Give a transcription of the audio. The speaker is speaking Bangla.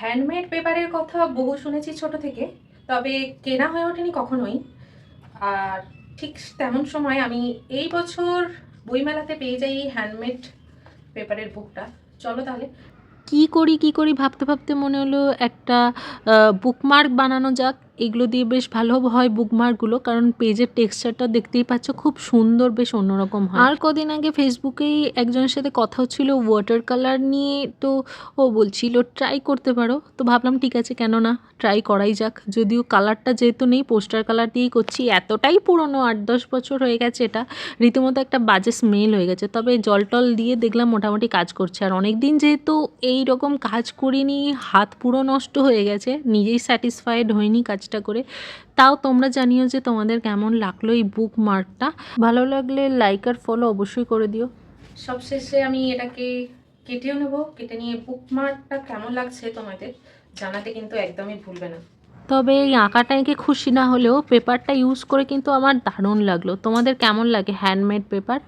হ্যান্ডমেড পেপারের কথা বহু শুনেছি ছোট থেকে, তবে কেনা হয়ে ওঠেনি কখনোই। আর ঠিক তেমন সময় আমি এই বছর বইমেলাতে পেয়ে যাই এই হ্যান্ডমেড পেপারের বুকটা। চলো তাহলে। কি করি ভাবতে ভাবতে মনে হলো একটা বুকমার্ক বানানো যাক। এগুলো দিয়ে বেশ ভালো হয় বুকমার্কগুলো, কারণ পেজের টেক্সচারটা দেখতেই পাচ্ছ খুব সুন্দর, বেশ অন্যরকম হয়। আর কদিন আগে ফেসবুকেই একজনের সাথে কথা হচ্ছিল ওয়াটার কালার নিয়ে, তো ও বলছিল ট্রাই করতে পারো। তো ভাবলাম ঠিক আছে, কেন না, ট্রাই করাই যাক। যদিও কালারটা যেহেতু নেই, পোস্টার কালার দিয়েই করছি। এতটাই পুরনো, 8-10 বছর হয়ে গেছে, এটা রীতিমতো একটা বাজে স্মেল হয়ে গেছে। তবে জল টল দিয়ে দেখলাম মোটামুটি কাজ করছে। আর অনেক দিন যেহেতু এই রকম কাজ করিনি, হাত পুরো নষ্ট হয়ে গেছে, নিজেই স্যাটিসফাইড হইনি কাজটা করে। তাও তোমরা জানিও যে তোমাদের কেমন লাগলো এই বুক মার্কটা। ভালো লাগলে লাইক আর ফলো অবশ্যই করে দিও। সবশেষে আমি এটাকে কেটেও নেব। কেটে নিয়ে বুকমার্কটা কেমন লাগছে তোমাদের জানাতে কিন্তু একদমই ভুলবে না। তবে এই আঁকাটা এঁকে খুশি না হলেও পেপারটা ইউজ করে কিন্তু আমার দারুণ লাগলো। তোমাদের কেমন লাগে হ্যান্ডমেড পেপার?